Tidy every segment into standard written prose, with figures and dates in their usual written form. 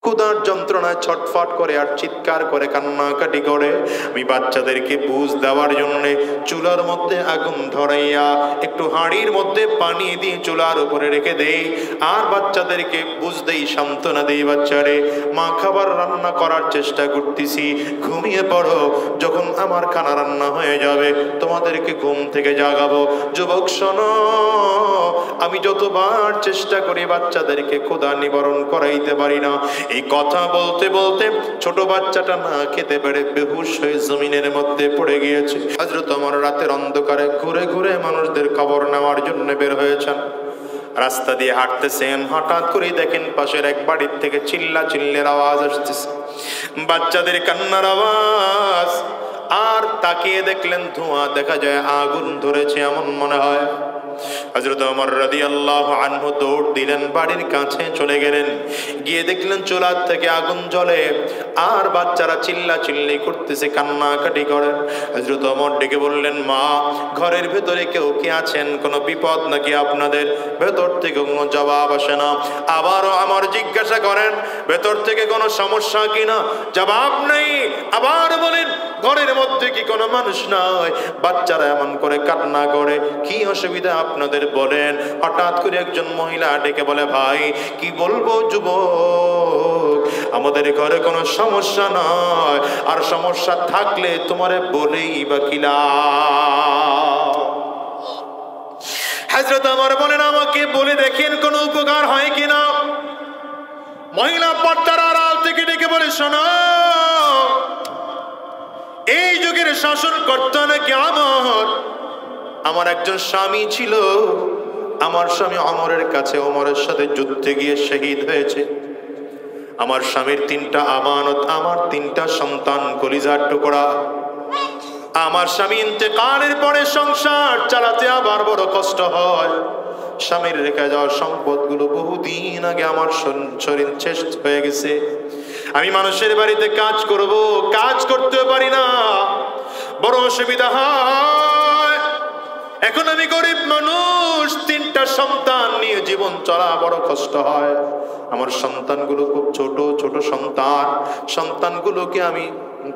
ক্ষুধার যন্ত্রণায় ছটফট করে আর চিৎকার করে কান্নাকাটি করে। আমি বাচ্চাদেরকে বুঝ দেওয়ার জন্য চুলার মধ্যে আগুন ধরাইয়া একটু হাঁড়ির মধ্যে পানি দিয়ে চুলার উপরে রেখে দেই, আর বাচ্চাদেরকে বুঝ দেই, সান্ত্বনা দেই, বাচ্চারে মা খাবার রান্না করার চেষ্টা করতেছি, ঘুমিয়ে পড়ো, যখন আমার খানা রান্না হয়ে যাবে তোমাদেরকে ঘুম থেকে জাগাবো। যুবক শোনো, আমি যতবার চেষ্টা করি বাচ্চাদেরকে ক্ষুধা নিবারণ করাইতে পারি না। এই কথা বলতে বলতে ছোট বাচ্চাটা না খেতে পেরে বেহুশ হয়ে জমিনের মধ্যে পড়ে গিয়েছে। হযরত ওমর রাতের অন্ধকারে ঘুরে ঘুরে মানুষদের খবর নেওয়ার জন্য বের হয়েছেন। রাস্তা দিয়ে হাঁটতেছেন, হঠাৎ করে দেখেন পাশের এক বাড়ির থেকে চিল্লার আওয়াজ আসতেছে, বাচ্চাদের কান্নার আওয়াজ। আর তাকিয়ে দেখলেন ধোঁয়া, দেখা যায় আগুন ধরেছে এমন মনে হয়। হযরত ওমর রাদিয়াল্লাহু আনহু দৌড় দিলেন, বাড়ির কাছে চলে গেলেন, গিয়ে দেখলেন চুলার থেকে আগুন জ্বলে আর বাচ্চারা চিল্লাচিল্লি করতেছে, কান্নাকাটি করেন। হযরত ওমর ডেকে বললেন, মা, ঘরের ভেতরে কেউ কি আছেন? কোনো বিপদ নাকি আপনাদের? ভেতর থেকে কোনো জবাব আসে না। আবারও আমার জিজ্ঞাসা করেন, ভেতর থেকে কোনো সমস্যা কিনা? জবাব নেই। আবার বলেন, ঘরের মধ্যে কি কোনো মানুষ নাই? বাচ্চারা এমন করে কান্না করে, কি অসুবিধা আপনাদের বলেন? হঠাৎ করে একজন মহিলা ডেকে বলে, ভাই কি বলবো যুবক, আমাদের ঘরে কোনো সমস্যা নয়, আর সমস্যা থাকলে তোমারে বলেই বা কিলা। হযরত ওমর বলেন, আমাকে বলে দেখেন কোনো উপকার হয় কিনা। মহিলা পর্দার আড়াল থেকে ডেকে বলে, শোনো, এই যুগের শাসনকর্তা নাকি আমার একজন স্বামী ছিল। আমার স্বামী ওমরের কাছে ওমরের সাথে যুদ্ধে গিয়ে শহীদ হয়েছে। আমার স্বামীর 3টা আমানত, আমার 3টা সন্তান কলিজার টুকরা। আমার স্বামী ইন্তেকালের পরে সংসার চালাতে আবার বড় কষ্ট হয়। স্বামীর রেখে যাওয়া সম্পদগুলো বহুদিন আগে আমার শরীর শেষ হয়ে গেছে। আমি মানুষের বাড়িতে কাজ করব, কাজ করতে পারি না, বড় অসুবিধা হয়। এখন আমি গরিব মানুষ, 3টা সন্তান নিয়ে জীবন চলা বড় কষ্ট হয়। আমার সন্তানগুলো খুব ছোট ছোট সন্তানগুলোকে আমি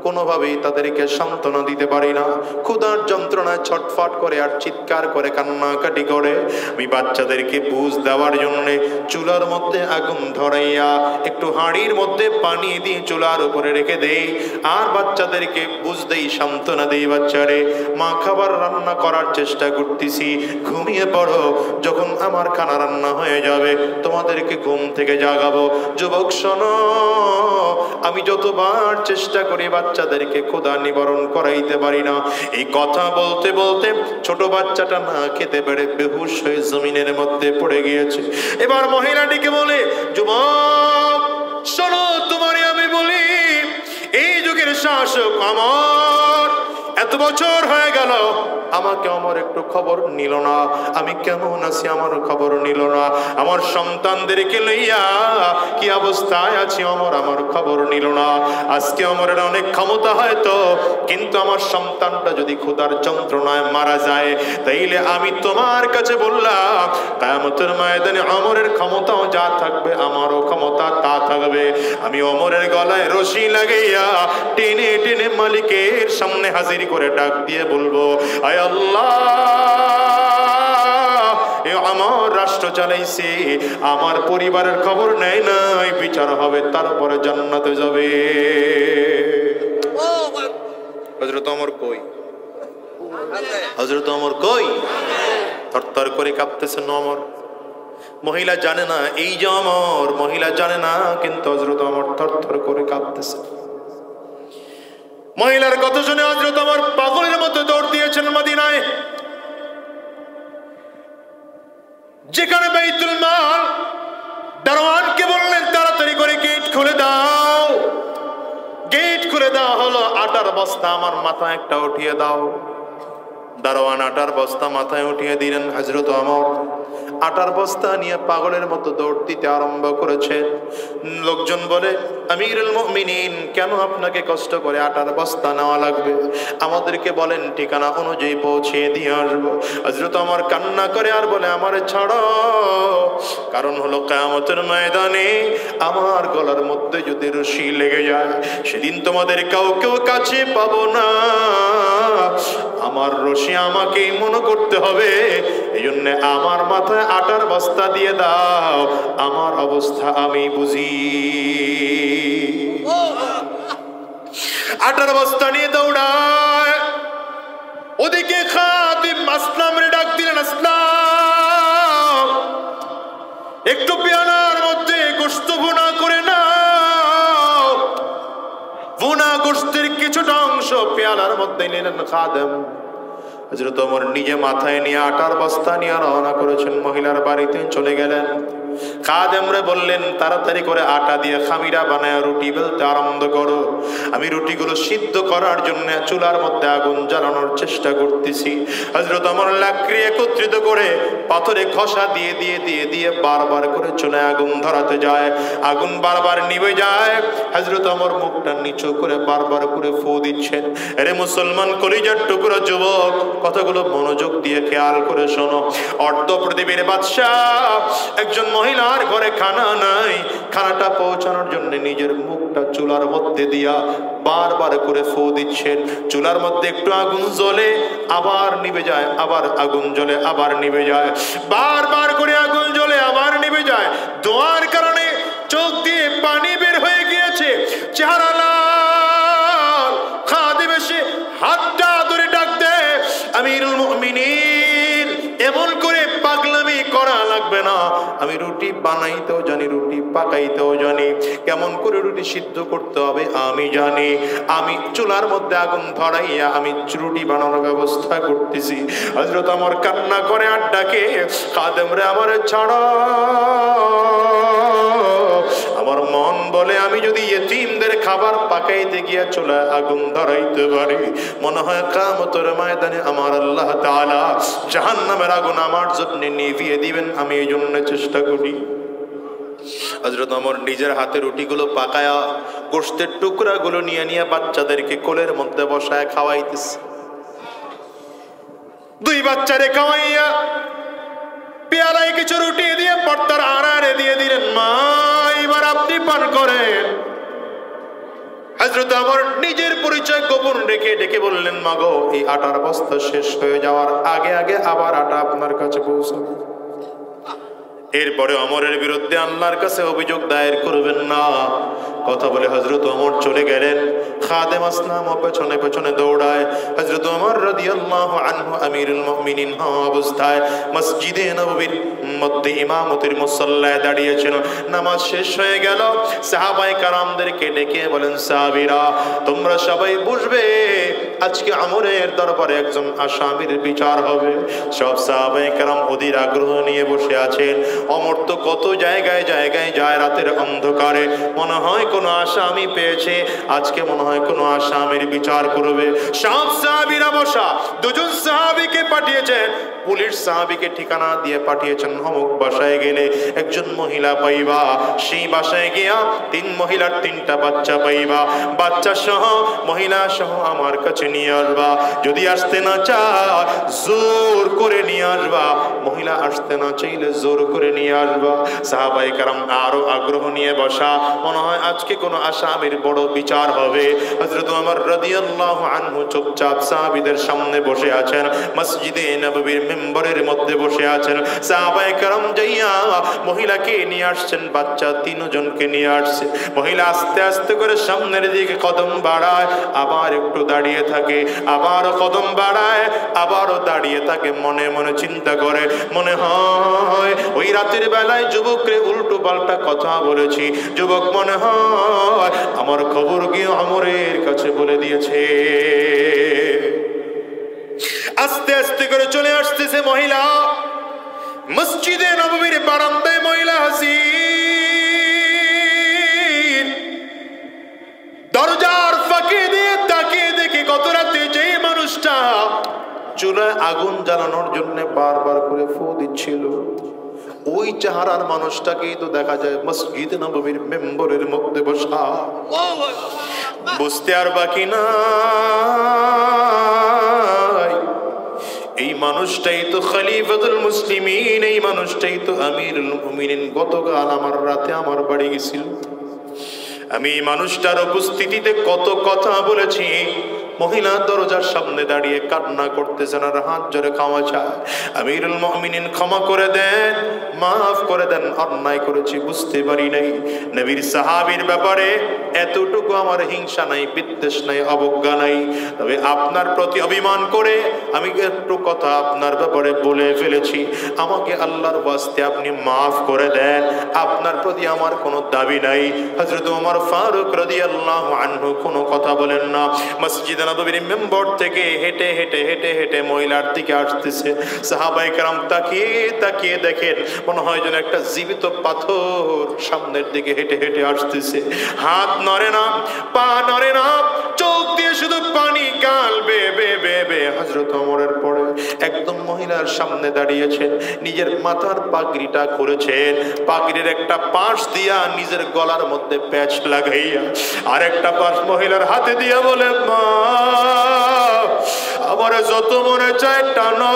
কোনোভাবেই তাদেরকে সান্ত্বনা দিতে পারি না। ক্ষুধার যন্ত্রণায় ছটফট করে আর চিৎকার করে কান্নাকাটি করে। আমি বাচ্চাদেরকে বুঝ দেওয়ার জন্য চুলার মধ্যে আগুন ধরাইয়া একটু হাঁড়ির মধ্যে পানি দিয়ে চুলার উপরে রেখে দেই, আর বাচ্চাদেরকে বুঝ দেই, সান্ত্বনা দেই, বাচ্চারে মা খাবার রান্না করার চেষ্টা করতেছি, ঘুমিয়ে পড়ো, যখন আমার খানা রান্না হয়ে যাবে তোমাদেরকে ঘুম থেকে জাগাবো। যুবক শোনো, আমি যতবার চেষ্টা করি বাচ্চাদেরকে ক্ষুধা নিবারণ করাইতে পারি না। এই কথা বলতে বলতে ছোট বাচ্চাটা না খেতে পেরে বেহুশ হয়ে জমিনের মধ্যে পড়ে গিয়েছে। এবার মহিলাটিকে বলে, যুবক শোনো, তোমারে আমি বলি, এই যুগের শাসক আমার, এত বছর হয়ে গেল আমাকে আমার একটু খবর নিল না, আমি কেমন আছি আমার খবর নিল না, আমার সন্তানদেরকে লইয়া কি অবস্থায় আছি আমার খবর নিল না। আজকে আমার অনেক ক্ষমতা হয়তো, কিন্তু আমার সন্তানটা যদি ক্ষুধার যন্ত্রণায় মারা যায়, তাইলে আমি তোমার কাছে বললাম, কিয়ামতের ময়দানে ওমরের ক্ষমতাও যা থাকবে আমারও ক্ষমতা তা থাকবে। আমি ওমরের গলায় রশি লাগাইয়া টেনে টেনে মালিকের সামনে হাজির করে ডাক দিয়ে বলবো, আয় আল্লাহ, আমার রাষ্ট্র চালাইছে, আমার পরিবারের খবর নেয় নাই, বিচার হবে, তারপরে জান্নাতে যাবে। হযরত ওমর কই? হযরত ওমর কই? থরথর করে কাঁপতেছেন ওমর। মহিলা জানে না এই যে ওমর, মহিলা জানে না, কিন্তু হযরত ওমর থরথর করে কাঁপতেছে। মহিলার কথা শুনে হযরত ওমর পাগলের মতো দৌড় দিয়েছেন মদিনায়, যেখানে বাইতুল মাল। দারোয়ানকে বললেন, তাড়াতাড়ি করে গেট খুলে দাও। গেট খুলে দেওয়া হলো। আটার বস্তা আমার মাথায় একটা উঠিয়ে দাও। দারোয়ান আটার বস্তা মাথায় উঠিয়ে দিলেন। হযরত ওমর আটার বস্তা নিয়ে পাগলের মতো দৌড় দিতে আরম্ভ করেছে। লোকজন বলে, আমিরুল মুমিনিন, কেন আপনাকে কষ্ট করে আটার বস্তা নেওয়া লাগবে? আমাদেরকে বলেন, ঠিকানা অনুযায়ী পৌঁছে দিয়ে আসবো। হযরত ওমর কান্না করে আর বলে, আমারে ছাড়ো, কারণ হলো কিয়ামতের ময়দানে আমার গলার মধ্যে যদি রশি লেগে যায়, সেদিন তোমাদের কাউকেও কাছে পাবো না। আমার রশি আমাকেই মনে করতে হবে, এই জন্য আমার মাথায় আটার বস্তা দিয়ে দাও, আমার অবস্থা আমি বুঝি। আটার বস্তা নিয়ে দৌড়ায়। ওদিকে খাদিম আসলামের ডাক দিলেন, আসলাম, একটু পেয়ালার মধ্যে গোশত ভুনা করে নাও। ভুনা গোশতের কিছুটা অংশ পেয়ালার মধ্যে নিলেন খাদেম। হযরত ওমর নিজে মাথায় নিয়ে আটার বস্তা নিয়ে রওনা করেছেন, মহিলার বাড়িতে চলে গেলেন। খাদেমরে বললেন, তাড়াতাড়ি করে আটা দিয়ে খামিরা বানায় রুটি বেলতে আরম্ভ করো। আমি রুটিগুলো সিদ্ধ করার জন্য চুলার মধ্যে আগুন জ্বালানোর চেষ্টা করতেছি। হযরত ওমর লাকড়ি একত্রিত করে পাথরে ঘষা দিয়ে দিয়ে দিয়ে দিয়ে বারবার করে চুলায় আগুন ধরাতে যায়। আগুন বারবার নিভে যায়। হযরত ওমর মুখটা নিচু করে বারবার করে ফু দিচ্ছেন। আরে মুসলমান কলিজার টুকরো যুবক, কথাগুলো মনোযোগ দিয়ে খেয়াল করে শোনো। অর্ধ পৃথিবীর বাদশাহ, একজন মহিলার ঘরে খানা নাই, খানাটা পৌঁছানোর জন্য নিজের মুখটা চুলার মধ্যে দিয়া বারবার করে ফু দিচ্ছেন। চুলার মধ্যে একটু আগুন জ্বলে আবার নিভে যায়, আবার আগুন জ্বলে আবার নিভে যায়, বারবার করে আগুন জ্বলে আবার নিভে যায়। দোয়ার কারণে চোখ দিয়ে পানি বের হয়ে গিয়েছে, চেহারা লাল। খাদেম এসে হাতটা ধরে ডাক দেয়, আমিরুল মুমিনিন, এমন করে পাগলামি করা লাগবে না। আমি রুটি বানাইতেও জানি, রুটি পাকাইতেও জানি, কেমন করে রুটি সিদ্ধ করতে হবে আমি জানি। আমি চুলার মধ্যে আগুন ধরাইয়া আমি রুটি বানানোর ব্যবস্থা করতেছি। হযরত ওমর কান্না করে আর ডাকে, খাদেম রে, আমারে ছাড়ো। আমার মন বলে, আমি যদি ইতিমদের খাবার পাকাইতে গিয়া চুলায় আগুন ধরাইতে পারি, মনে হয় কিয়ামতের ময়দানে আমার আল্লাহ তাআলা জাহান্নামের আগুন আমার জন্য নিভিয়ে দিবেন। আমি এই জন্য চেষ্টা করি। হযরত ওমর নিজের হাতে রুটিগুলো পাকায়া গোশতের টুকরাগুলো নিয়ে নিয়ে বাচ্চাদেরকে কোলের মধ্যে বসায় খাওয়াইতেছে। দুই বাচ্চারে খাওয়াইয়া পেয়ালায় কিছু রুটি দিয়ে পর্দার আড়ারে দিয়ে দিলেন, মা এবার আপনি পান করেন। হযরত ওমর নিজের পরিচয় গোপন রেখে ডেকে বললেন, মা গো, এই আটার বস্তা শেষ হয়ে যাওয়ার আগে আগে আবার আটা আপনার কাছে পৌঁছাবে। এরপরে ওমরের বিরুদ্ধে আল্লাহর কাছে অভিযোগ দায়ের করবেন না। কথা বলে হযরত ওমর চলে গেলেন। খাদেম আসলাম পেছনে পেছনে দৌড়ায়। হযরত ওমর রাদিয়াল্লাহু আনহু আমিরুল মুমিনিন হওয়া অবস্থায় মসজিদে নববীর মধ্যে ইমামতির মুসল্লায় দাঁড়িয়েছেন। নামাজ শেষ হয়ে গেল। সাহাবায়ে কারামদেরকে ডেকে বলেন, সাহাবীরা, তোমরা সবাই বুঝবে, আজকে ওমরের দরবারে একজন আসামির বিচার হবে। সব সাহাবায়ে কারাম অধীর আগ্রহ নিয়ে বসে আছেন। ওমর তো কত জায়গায় জায়গায় যায় রাতের অন্ধকারে, মনে হয় কোনো আসামি পেয়েছে, আজকে মনে হয় কোনো আসামির বিচার করবে। সব সাহাবীরা বসা। দুজন সাহাবীকে পাঠিয়েছেন, পুলিশ সাহাবীকে ঠিকানা দিয়ে পাঠিয়েছেন, অমুক বাসায় গেলে একজন মহিলা পাইবা, সেই বাসায় গিয়া 3 মহিলার 3টা বাচ্চা পাইবা, বাচ্চা সহ মহিলা সহ আমার কাছে নিয়ে আসবা। যদি আসতে না চায় জোর করে নিয়ে আসবা, মহিলা আসতে না চাইলে জোর করে নিয়ে আসবা। সাহাবায়ে কেরাম আরো আগ্রহ নিয়ে বসা, মনে হয় আজকে কোনো আসামির বড় বিচার হবে। হযরত ওমর রাদিয়াল্লাহু আনহু চুপচাপ সাহাবীদের সামনে বসে আছেন, মসজিদে নববীর মিম্বরের মধ্যে বসে আছেন। সাহাবায়ে কেরাম যাইয়া মহিলাকে নিয়ে আসছেন, বাচ্চা 3 জনকে নিয়ে আসছে। মহিলা আস্তে আস্তে করে সামনের দিকে কদম বাড়ায়, আবার একটু দাঁড়িয়ে থাকে, আবার কদম বাড়ায়, আবারও দাঁড়িয়ে থাকে। মনে মনে চিন্তা করে, মনে হয় ওই রাতের বেলায় যুবকরে উল্টো পাল্টা কথা বলেছি, যুবক মনে হয় আমার খবর গিয়ে ওমরের কাছে বলে দিয়েছে। আস্তে আস্তে করে চলে আসতেছে মহিলা। মসজিদে নববীর বারান্দায় মহিলা হাসিন। দরজার ফাঁকে দিয়ে তাকিয়ে দেখি গত রাতে যে মানুষটা চুলায় আগুন জ্বালানোর জন্য বারবার করে ফু দিচ্ছিল, ওই চেহারার মানুষটাকেই তো দেখা যায় মসজিদ নববীর মেম্বরের মধ্যে বসা। বুঝতে আর বাকি না, এই মানুষটাই তো খলিফাতুল মুসলিমিন, এই মানুষটাই তো আমিরুল মুমিনিন। গতকাল আমার রাতে আমার বাড়ি গেছিল, আমি এই মানুষটার উপস্থিতিতে কত কথা বলেছি। মহিলা দরজার সামনে দাঁড়িয়ে কান্না করতেছেন আর হাত জোরে ক্ষমা চায়, আমিরুল মুমিনিন ক্ষমা করে দেন, মাফ করে দেন, অন্যায় করেছি, বুঝতে পারি নাই। নবীর সাহাবীর ব্যাপারে এতটুকু আমার হিংসা নাই, বিদ্বেষ নাই, অবজ্ঞা নাই, তবে আপনার প্রতি অভিমান করে আমি একটু কথা আপনার ব্যাপারে বলে ফেলেছি। আমাকে আল্লাহর ওয়াস্তে আপনি মাফ করে দেন, আপনার প্রতি আমার কোনো দাবি নাই। হযরত ওমর ফারুক রাদিয়াল্লাহু আনহু কোনো কথা বলেন না। মসজিদ নববীর মেম্বর থেকে হেঁটে হেঁটে হেঁটে হেঁটে মহিলার দিকে আসতেছে। সাহাবায়ে কেরাম তাকিয়ে তাকিয়ে দেখেন, মনে হয় যেন একটা জীবিত পাথর সামনের দিকে হেঁটে হেঁটে আসতেছে। হাত নড়ে না, পা নড়ে না, চোখ দিয়ে শুধু পানি, গাল বে বে বে বে। হযরত ওমরের পরে একদম মহিলার সামনে দাঁড়িয়েছেন, নিজের মাথার পাগড়িটা খুলেছেন, পাগড়ির একটা পাশ দিয়া নিজের গলার মধ্যে প্যাচ লাগাইয়া আর একটা পাশ মহিলার হাতে দিয়া বলে, মা আমার যত মনে চায় টানো,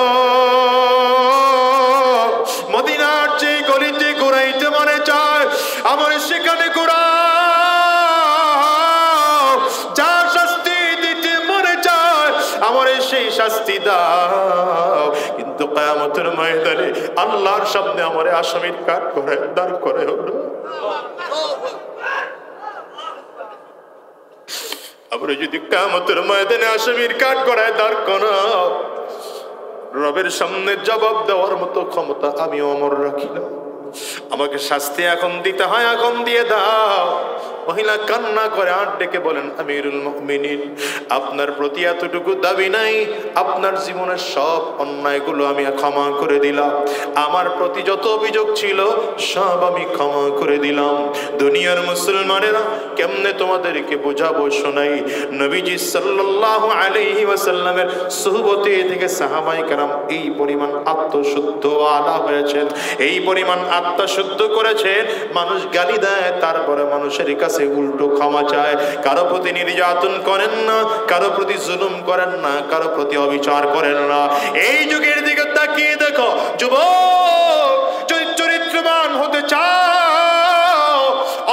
মদিনার যে গলিতে ঘুরাইতে মনে চায় আমার সেখানে ঘুরাও, যা শাস্তি দিতে মনে চায় আমার সেই শাস্তি দাও, কিন্তু কিয়ামতের ময়দানে আল্লাহর সামনে আমারে আসামির কাঠ করে দাঁড় করে হলো। আমরা যদি কিয়ামতের ময়দানে আসামির কাঠ করায় দাঁড় করাও, রবের সামনে জবাব দেওয়ার মতো ক্ষমতা আমি ওমর রাখি না। আমাকে শাস্তি এখন দিতে হয়, এখন দিয়ে দাও। মহিলা কান্না করে আর ডেকে বলেন, আমিরুল মুমিনিন, আপনার প্রতি এতটুকু দাবি নাই, আপনার জীবনের সব অন্যায়গুলো আমি ক্ষমা করে দিলাম, আমার প্রতি যত অভিযোগ ছিল সব আমি ক্ষমা করে দিলাম। দুনিয়ার মুসলমানেরা কেমনে তোমাদেরকে বোঝাবো শোনাই। নবীজি সাল্লাল্লাহু আলাইহি ওয়াসাল্লামের সুহবতে থেকে সাহাবায়ে কেরাম এই পরিমাণ আত্মশুদ্ধ আলা হয়েছেন, এই পরিমাণ আত্মশুদ্ধ করেছেন, মানুষ গালি দেয় তারপরে মানুষের কাছে উল্টো ক্ষমা চায়। কারো প্রতি নির্যাতন করেন না, কারো প্রতি জুলুম করেন না, কারো প্রতি অবিচার করেন না। এই যুগের দিকে তাকিয়ে দেখো, যুবক যদি চরিত্রবান হতে চাও,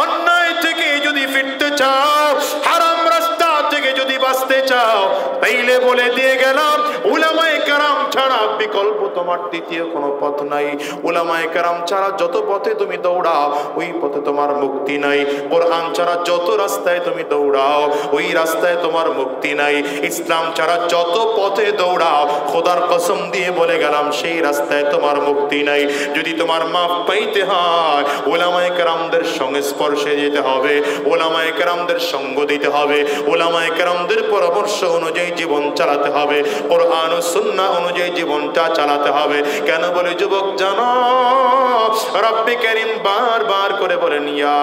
অন্যায় থেকে যদি ফিরতে চাও, হারাম রাস্তা থেকে যদি বাঁচতে চাও, তাইলে বলে দিয়ে গেলাম, উলামায়ে কেরাম ছাড়া বিকল্প তোমার দ্বিতীয় কোনো পথ নাই। উলামায়ে কেরাম ছাড়া যত পথে তুমি দৌড়াও ওই পথে তোমার মুক্তি নাই। কোরআন ছাড়া যত রাস্তায় তুমি দৌড়াও ওই রাস্তায় তোমার মুক্তি নাই। ইসলাম ছাড়া যত পথে দৌড়াও, খোদার কসম দিয়ে বলে গেলাম, সেই রাস্তায় তোমার মুক্তি নাই। যদি তোমার মাপ পাইতে হয়, উলামায়ে কেরামদের সংস্পর্শে যেতে হবে, উলামায়ে কেরামদের সঙ্গ দিতে হবে, উলামায়ে কেরামদের পরামর্শ অনুযায়ী জীবন চালাতে হবে, কোরআন ও সুন্নাহ অনুযায়ী জীবনটা চালাতে হবে। কেন বলে যুবক জানো, রব্বে কারীম বারবার করে বলেন, ইয়া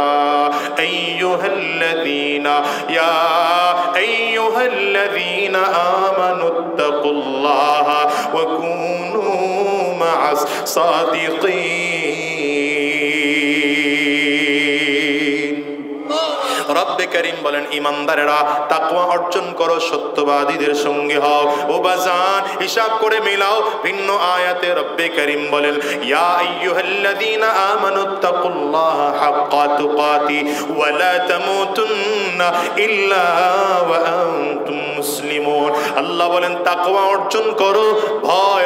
আইয়ুহাল্লাযীনা আমানুত্তাকুল্লাহা ওয়া কুনু মা'আস সাদিকিন। রব্বে কারীম বলেন, ইমানদারেরা তাকওয়া অর্জন করো, সত্যবাদীদের সঙ্গে হও। ও বাজান, হিসাব করে মিলাও। ভিন্ন আয়াতে রব্বে কারীম বলেন, ইয়া আইয়ুহাল্লাযীনা আমানুত্তাকুল্লাহা হাক্কা তুকাতি ওয়া লা তামুতুন্না ইল্লা ওয়া আনতুম মুসলিমুন। আল্লাহ বলেন, তাকওয়া অর্জন করো, ভয়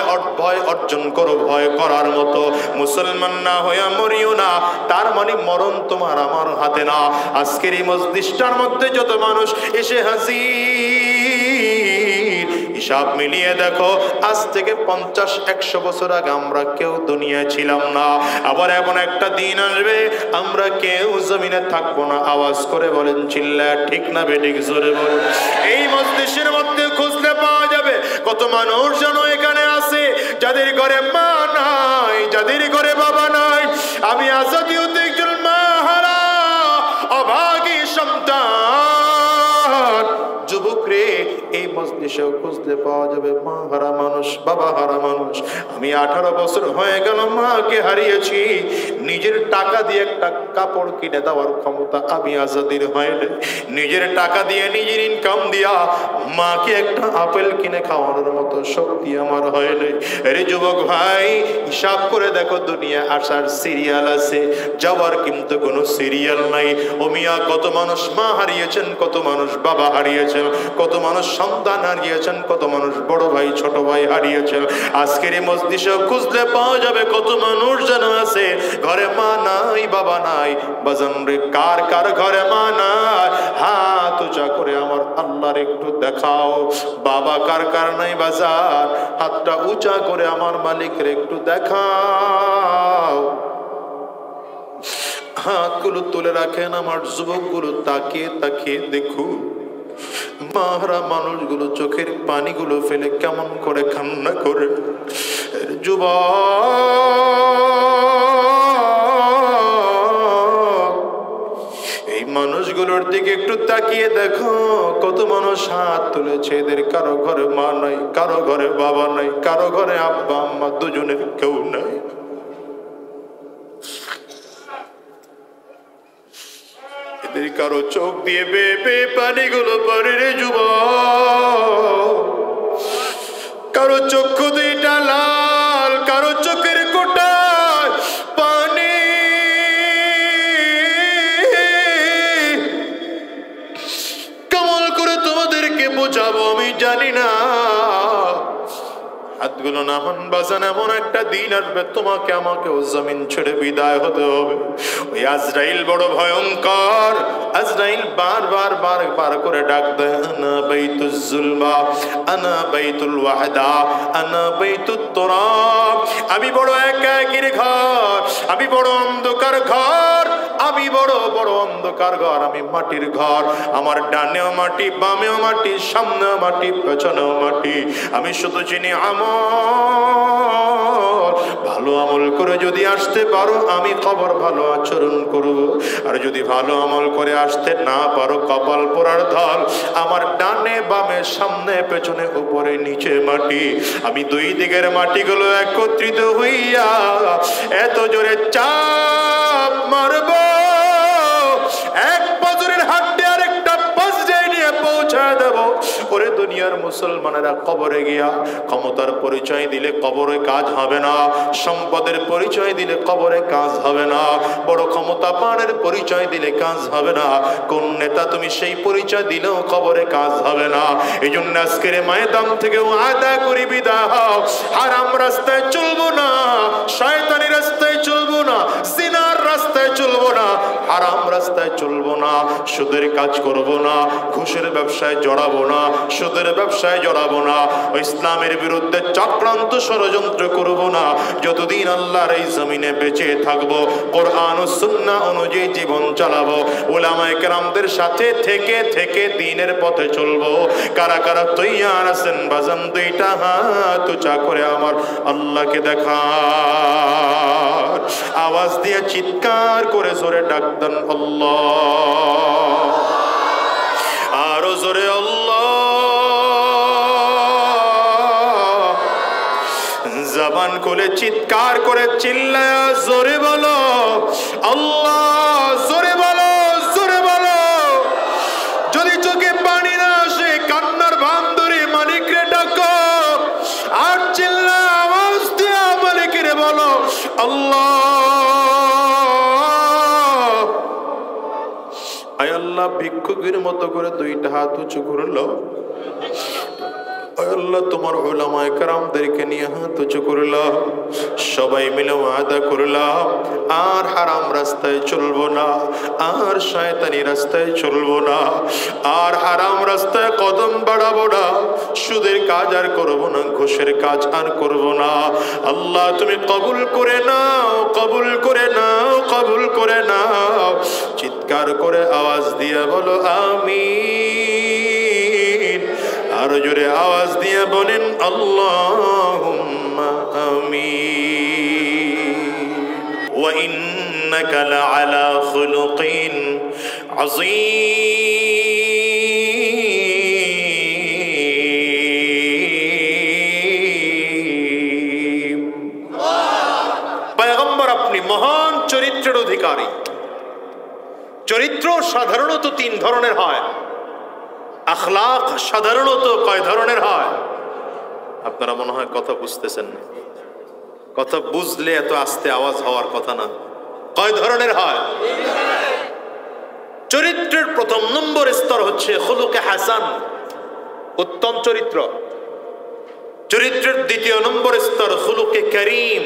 অর্জন করো, ভয় করার মতো। মুসলমান না হয়ে মরিও না, তার মানে মরণ তোমার আমার হাতে না। আজকের এই মজলিসটার মধ্যে যত মানুষ এসে হাজির, হিসাব মিলিয়ে দেখো, আজ থেকে 50-100 বছর আগে আমরা কেউ দুনিয়ায় ছিলাম না। আবার এমন একটা দিন আসবে আমরা কেউ জমিনে থাকবো না। আওয়াজ করে বলেন, চিল্লায় ঠিক না বেঠিক, জোরে বলেন। এই মজলিসের মধ্যে খুঁজলে পাওয়া যাবে কত মানুষ যেন এখানে আছে যাদের ঘরে মা নাই, যাদের ঘরে বাবা নাই। আমি আজাদি হতে একজন মা হারা অভাগী সন্তান। যুবক রে, এই মজলিসেও খুঁজলে পাওয়া যাবে মা হারা মানুষ, বাবা হারা মানুষ। আমি 18 বছর হয়ে গেল মাকে হারিয়েছি। নিজের টাকা দিয়ে একটা কাপড় কিনে দেওয়ার ক্ষমতা আমি আজাদির হয়নি। নিজের টাকা দিয়ে, নিজের ইনকাম দিয়া মাকে একটা আপেল কিনে খাওয়ানোর মতো শক্তি আমার হয়নি। আরে যুবক ভাই, হিসাব করে দেখো, দুনিয়া আসার সিরিয়াল আছে, যাওয়ার কিন্তু কোনো সিরিয়াল নাই। ও মিয়া, কত মানুষ মা হারিয়েছেন, কত মানুষ বাবা হারিয়েছেন, কত মানুষ সন্তান হারিয়েছেন, কত মানুষ বড় ভাই ছোট ভাই হারিয়েছেন। আজকের এই মজলিসে খুঁজলে পাওয়া যাবে কত মানুষ যেন আছে ঘরে মা নাই, বাবা নাই। বাজান রে, কার কার ঘরে মা নাই? হাত উঁচা করে আমার আল্লাহর একটু দেখাও। বাবা কার কার নাই বাজার? হাতটা উঁচা করে আমার মালিকের একটু দেখাও। হাতগুলো তুলে রাখেন, আমার যুবকগুলো তাকিয়ে তাকিয়ে দেখুন মাহারা মানুষগুলো চোখের পানিগুলো ফেলে কেমন করে কান্না করে। যুবক, এই মানুষগুলোর দিকে একটু তাকিয়ে দেখো, কত মানুষ হাত তুলেছে, এদের কারো ঘরে মা নাই, কারো ঘরে বাবা নাই, কারো ঘরে আব্বা আম্মা দুজনের কেউ নাই। এদের কারো চোখ দিয়ে বেয়ে বেয়ে পানিগুলো পড়ে রে যুবক। কারো চক্ষু দুইটা লাল, কারো চোখের কোটায় পানি। কেমন করে তোমাদেরকে বোঝাবো আমি জানি না। হাতগুলো নামান বাজান, এমন একটা দিন আসবে তোমাকে আমাকেও জমিন ছেড়ে বিদায় হতে হবে। ওই আজরাইল বড় ভয়ঙ্কর। আজরাইল বারবার বার করে ডাক দেয়, আনা বাইতুজ জুলমা, আনা বাইতুল ওয়াহদা, আনা বাইতুত তুরাব। আমি বড় একাকির ঘর, আমি বড় অন্ধকার ঘর, আমি বড় বড় অন্ধকার ঘর, আমি মাটির ঘর। আমার ডানেও মাটি, বামেও মাটি, সামনেও মাটি, পেছনেও মাটি। আমি শুধু চিনি আমল। ভালো আমল করে যদি আসতে পারো আমি খবর ভালো আচরণ করব, আর যদি ভালো আমল করে আসতে না পারো কপাল পোড়ার ধল। আমার ডানে বামে সামনে পেছনে উপরে নিচে মাটি। আমি দুই দিকের মাটিগুলো একত্রিত হইয়া এত জোরে চাপ মারব, এক পাজরের হাড্ডি আর একটা পাজরে নিয়ে পৌঁছায় দেব। ওরে দুনিয়ার মুসলমানেরা, কবরে গিয়া ক্ষমতার পরিচয় দিলে কবরে কাজ হবে না, সম্পদের পরিচয় দিলে কবরে কাজ হবে না, বড় ক্ষমতা পানের পরিচয় দিলে কাজ হবে না, কোন নেতা তুমি সেই পরিচয় দিলেও কবরে কাজ হবে না। এই জন্য আজকের ময়দান থেকে ওয়াদা করি বিদায় হও। হারাম রাস্তায় চলবো না, শয়তানি রাস্তায় চলবো না, জিনার রাস্তায় চলবো না, হারাম রাস্তায় চলবো না, সুদের কাজ করবো না, ঘুষের ব্যবসায় জড়াবো না, সুদের ব্যবসায় জড়াবো না, ইসলামের বিরুদ্ধে চক্রান্ত ষড়যন্ত্র করবো না। যতদিন আল্লাহর এই জমিনে বেঁচে থাকবো কোরআন ও সুন্নাহ অনুযায়ী জীবন চালাবো, উলামায়ে কেরামদের সাথে থেকে থেকে দ্বীনের পথে চলবো। কারা কারা তৈয়ার আছেন বাজান? দুইটা হাত উঁচা করে আমার আল্লাহকে দেখা, আওয়াজ দিয়ে চিৎকার করে জোরে ডাক দেন আল্লাহ, আরো জোরে আল্লাহ। জবান খুলে চিৎকার করে চিল্লায়া জোরে বলো আল্লাহ, জোরে বলো, জোরে বলো। যদি চোখে পানি না আসে কান্নার ভান ধরে মালিকরে ডাকো, আর চিল্লা আওয়াজ দিয়ে মালিকরে বলো আল্লাহ। আয় আল্লাহ, ভিক্ষুকের মতো করে দুইটা হাত উঁচু করলো। আল্লাহ, তোমার উলামায়ে কেরামদেরকে নিয়ে হাত উঁচু করলাম, সবাই মিলে ওয়াদা করলাম আর হারাম রাস্তায় চলবো না, আর শয়তানি রাস্তায় চলবো না, আর হারাম রাস্তায় কদম বাড়াবো না, সুদের কাজ আর করবো না, ঘুষের কাজ আর করবো না। আল্লাহ, তুমি কবুল করে নাও, কবুল করে নাও, কবুল করে নাও। চিৎকার করে আওয়াজ দিয়ে বলো আমিন। আরো জোরে আওয়াজ দিয়ে বলেন আল্লাহুম্মা আমিন। ওয়া ইন্নাকা লাআলা খুলুকিন আযীম। চরিত্র সাধারণত তিন ধরনের হয়, আখলাক সাধারণত কয় ধরনের হয়? আপনারা মনে হয় কথা বুঝতেছেন না। কথা বুঝলে এত আস্তে আওয়াজ হওয়ার কথা না। কয় ধরনের হয়? চরিত্রের প্রথম নম্বর স্তর হচ্ছে খুলুকে হাসান, উত্তম চরিত্র। চরিত্রের দ্বিতীয় নম্বর স্তর খুলুকে করিম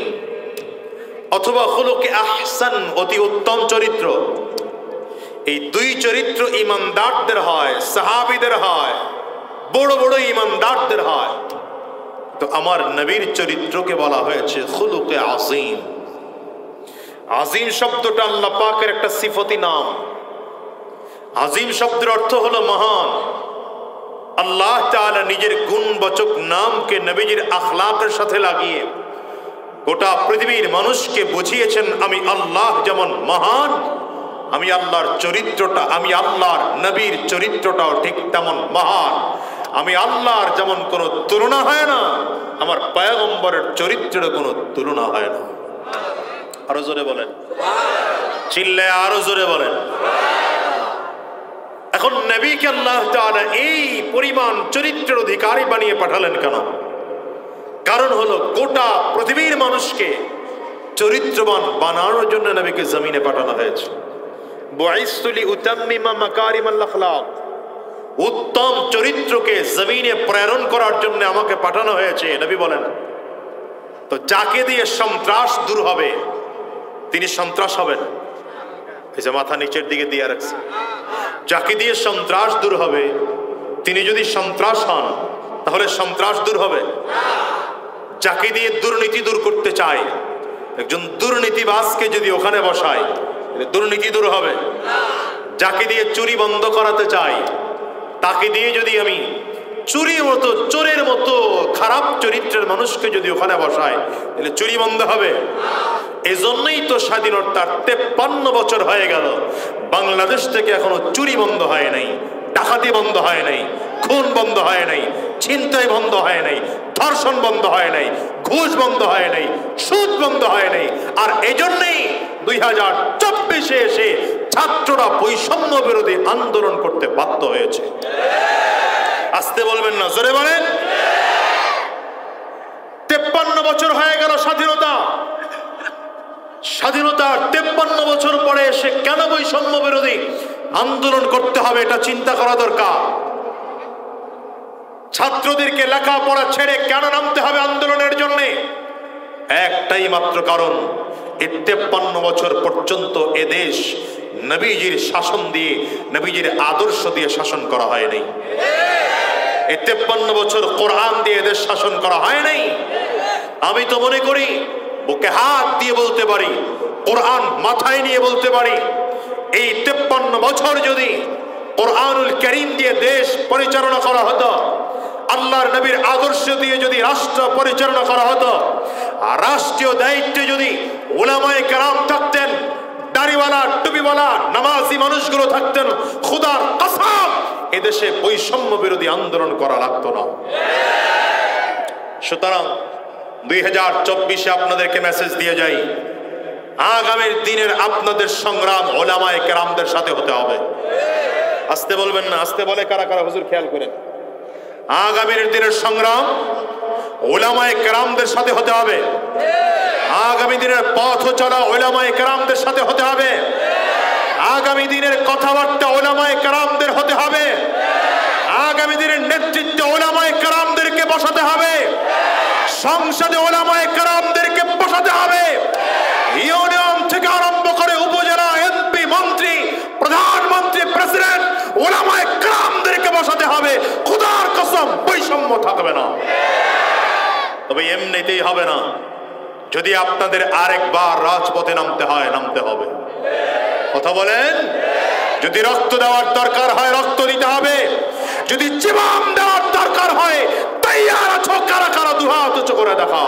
অথবা খুলুকে আহসান, অতি উত্তম চরিত্র। এই দুই চরিত্র ইমানদারদের হয়, সাহাবীদের হয়, বড় বড় ইমানদারদের হয়। তো আমার নবীর চরিত্রকে বলা হয়েছে খুলুকে আজিম। আজিম শব্দটা আল্লাহ পাকের একটা সিফতি নাম। আজিম শব্দের অর্থ হলো মহান। আল্লাহ তাআলা নিজের গুণবাচক নামকে নবীজির আখলাকের সাথে লাগিয়ে গোটা পৃথিবীর মানুষকে বুঝিয়েছেন আমি আল্লাহ যেমন মহান, আমি আল্লাহর চরিত্রটা, আমি আল্লাহর নবীর চরিত্রটাও ঠিক তেমন মহান। আমি আল্লাহর যেমন কোনো তুলনা হয় না, আমার পয়গম্বরের চরিত্রের কোনো তুলনা হয় না। আরো জোরে বলেন, চিল্লে আরো জোরে বলেন। এখন নবীকে আল্লাহ তাআলা এই পরিমাণ চরিত্রের অধিকারী বানিয়ে পাঠালেন কেন? কারণ হলো গোটা পৃথিবীর মানুষকে চরিত্রবান বানানোর জন্য নবীকে জমিনে পাঠানো হয়েছে। বুইসতু লিউতাম্মিমা মাকারিমাল আখলাক, উত্তম চরিত্রকে জমিনে প্রেরণ করার জন্য আমাকে পাঠানো হয়েছে। নবী বলেন, তো যাকে দিয়ে সন্ত্রাস দূর হবে তিনি সন্ত্রাস হবেন। এই যে মাথা নিচের দিকে দিয়ে রাখছে, যাকে দিয়ে সন্ত্রাস দূর হবে তিনি যদি সন্ত্রাস হন তাহলে সন্ত্রাস দূর হবে। যাকে দিয়ে দুর্নীতি দূর করতে চায়, একজন দুর্নীতিবাজকে যদি ওখানে বসায় দুর্নীতি দূর হবে। যাকে দিয়ে চুরি বন্ধ করাতে চাই, তাকে দিয়ে যদি আমি চুরির মতো, চোরের মতো খারাপ চরিত্রের মানুষকে যদি ওখানে বসায় তাহলে চুরি বন্ধ হবে। এজন্যই তো স্বাধীনতার 53 বছর হয়ে গেল, বাংলাদেশ থেকে এখনো চুরি বন্ধ হয় নাই, ডাকাতি বন্ধ হয় নাই, খুন বন্ধ হয় নাই, ছিনতাই বন্ধ হয় নাই, ধর্ষণ বন্ধ হয় নাই, ঘুষ বন্ধ হয় নাই, সুদ বন্ধ হয় নাই। আর এজন্যই 2024 এসে ছাত্ররা বৈষম্য বিরোধী আন্দোলন করতে বাধ্য হয়েছে। আসতে বলবেন না, জোরে বলেন। 53 বছর হয়ে গেল স্বাধীনতা। স্বাধীনতার 53 বছর পরে এসে কেন বৈষম্য বিরোধী আন্দোলন করতে হবে এটা চিন্তা করা দরকার। ছাত্রদেরকে লেখাপড়া ছেড়ে কেন নামতে হবে আন্দোলনের জন্য? একটাই মাত্র কারণ, এই 53 বছর পর্যন্ত এদেশ নবীজির শাসন দিয়ে, নবীজির আদর্শ দিয়ে শাসন করা হয় নাই। এই 53 বছর কোরআন দিয়ে এদেশ শাসন করা হয় নাই। আমি তো মনে করি, বুকে হাত দিয়ে বলতে পারি, কোরআন মাথায় নিয়ে বলতে পারি, এই 53 বছর যদি কোরআনুল কারীম দিয়ে দেশ পরিচালনা করা হতো, আল্লাহর নবীর আদর্শ দিয়ে যদি রাষ্ট্র পরিচালনা করা হতো, আর রাষ্ট্রীয় দায়িত্বে যদি উলামায়ে কেরাম থাকতেন, দাড়িওয়ালা টুপিওয়ালা নামাজি মানুষগুলো থাকতেন, খোদার কসম এদেশে বৈষম্য বিরোধী আন্দোলন করা লাগতো না। সুতরাং 2024 আপনাদেরকে মেসেজ দিয়ে যাই, আগামীর দিনের আপনাদের সংগ্রাম উলামায়ে কেরামদের সাথে হতে হবে। আসতে বলবেন না, আসতে বলে কারা কারা হুজুর খেয়াল করেন। আগামীর দিনের সংগ্রাম উলামায়ে কেরামদের সাথে হতে হবে। আগামী দিনের পথ চলা উলামায়ে কেরামদের সাথে হতে হবে। আগামী দিনের কথাবার্তা উলামায়ে কেরামদের হতে হবে। আগামী দিনের নেতৃত্বে উলামায়ে কেরামদেরকে বসাতে হবে। সংসদে উলামায়ে কেরামদেরকে বসাতে হবে। ইউনিয়ন থেকে আরম্ভ করে উপজেলা, এমপি, মন্ত্রী, প্রধানমন্ত্রী, প্রেসিডেন্ট, উলামায়ে কেরামদেরকে বসাতে হবে। খোদার কসম বৈষম্য থাকবে না। তবে এমনিতেই হবে না, যদি আপনাদের আরেকবার রাজপথে নামতে হয়, নামতে হবে। কথা বলেন। যদি রক্ত দেওয়ার দরকার হয় রক্ত দিতে হবে, যদি জীবন দেওয়ার দরকার হয় তৈয়ার আছো কারা কারা দুহাত উঁচু করে দেখা।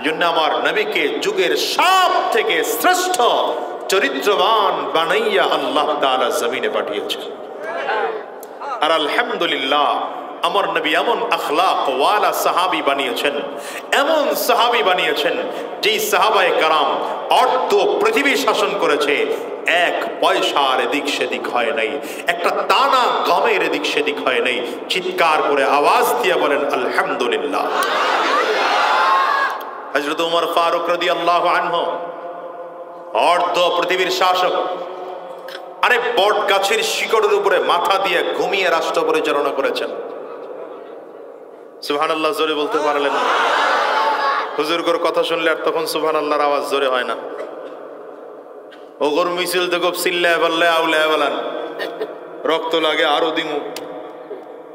জন্য আমার নবীকে যুগের সব থেকে শ্রেষ্ঠ চরিত্রবান বানাইয়া আল্লাহ তাআলা জমিনে পাঠিয়েছেন। আর আলহামদুলিল্লাহ আমার নবী এমন আখলাক ওয়ালা সাহাবী বানিয়েছেন, এমন সাহাবী বানিয়েছেন যেই সাহাবায়ে কারাম অর্ধ পৃথিবী শাসন করেছে, এক পয়সার এদিক সেদিক হয় নাই, একটা দানা গমের এদিক সেদিক হয় নাই। চিৎকার করে আওয়াজ দিয়ে বলেন আলহামদুলিল্লাহ। হযরত ওমর ফারুক রাদিয়াল্লাহু আনহু অর্ধ পৃথিবীর শাসক। আরে বট গাছের শিকড়ের উপরে মাথা দিয়ে ঘুমিয়ে রাষ্ট্র পরিচালনা করেছেন। সুবহানাল্লাহ জোরে বলতে পারলেন না? হুজুরগর কথা শুনলে আর তখন সুবহানাল্লাহর আওয়াজ জোরে হয় না। ওগর মিছিল দেখো চিল্লায় বললে আউলায় বলেন রক্ত লাগে আরো দিমু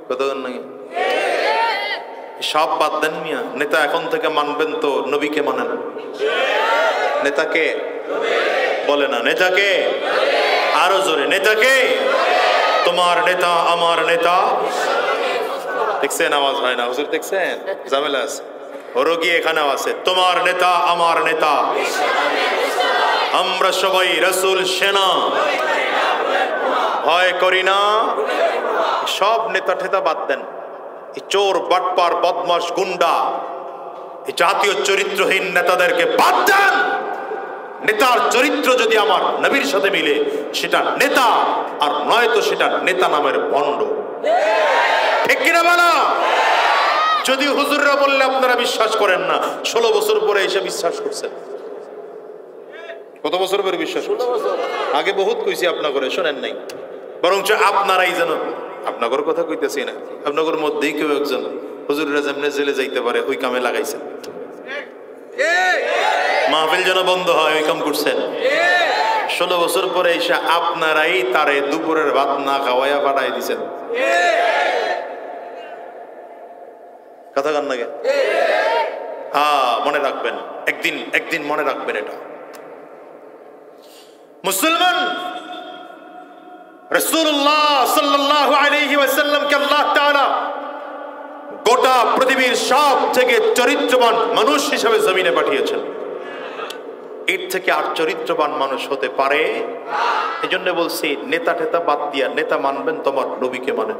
কথা নাকি? সব বাদ দেন মিয়া। নেতা এখন থেকে মানবেন তো নবীকে মানেন। নেতাকে বলে না, নেতাকে আরো জোরে, নেতাকে। তোমার নেতা আমার নেতা। দেখছেন আওয়াজ হয় না? হুজুর দেখছেন ঝামেলা আছে। রোগী এখানেও আছে। তোমার নেতা আমার নেতা, আমরা সবাই রাসূল সেনা, ভয় করি না। সব নেতা ঠেতা বাদ দেন। এই চোর বাটপার বদমাশ গুন্ডা এই জাতীয় চরিত্রহীন নেতাদেরকে বাদ দেন। নেতার চরিত্র যদি আমার নবীর সাথে মিলে সেটা নেতা, আর নয়তো সেটা নেতা নামের ভণ্ড। ঠিক কিনা বলা? যদি হুজুররা বললে আপনারা বিশ্বাস করেন না, 16 বছর পরে এসে বিশ্বাস করছেন। কত বছর পরে বিশ্বাস করছেন? আগে বহুত কইছি আপনাগরে, শোনেন নাই। বরঞ্চ আপনারাই যেন, আপনাগর কথা কইতেছি না, আপনাগর মধ্যেই কেউ একজন হুজুররা যেমনে জেলে যাইতে পারে ওই কামে লাগাইছেন। মাহফিল যেন বন্ধ হয় ওই কাম করছেন। 16 বছর পরে এসে আপনারাই তারে দুপুরের ভাত না খাওয়াইয়া পাঠাই দিছেন। কথা কান নাকি? মনে রাখবেন, একদিন একদিন মনে রাখবেন এটা। মুসলমান রাসূলুল্লাহ সাল্লাল্লাহু আলাইহি ওয়াসাল্লামকে আল্লাহ তাআলা গোটা পৃথিবীর সব থেকে চরিত্রবান মানুষ হিসেবে জমিনে পাঠিয়েছেন। এর থেকে আর চরিত্রবান মানুষ হতে পারে? এই জন্য বলছি নেতা টেতা বাদ দিয়া নেতা মানবেন, তোমার নবীকে মানেন।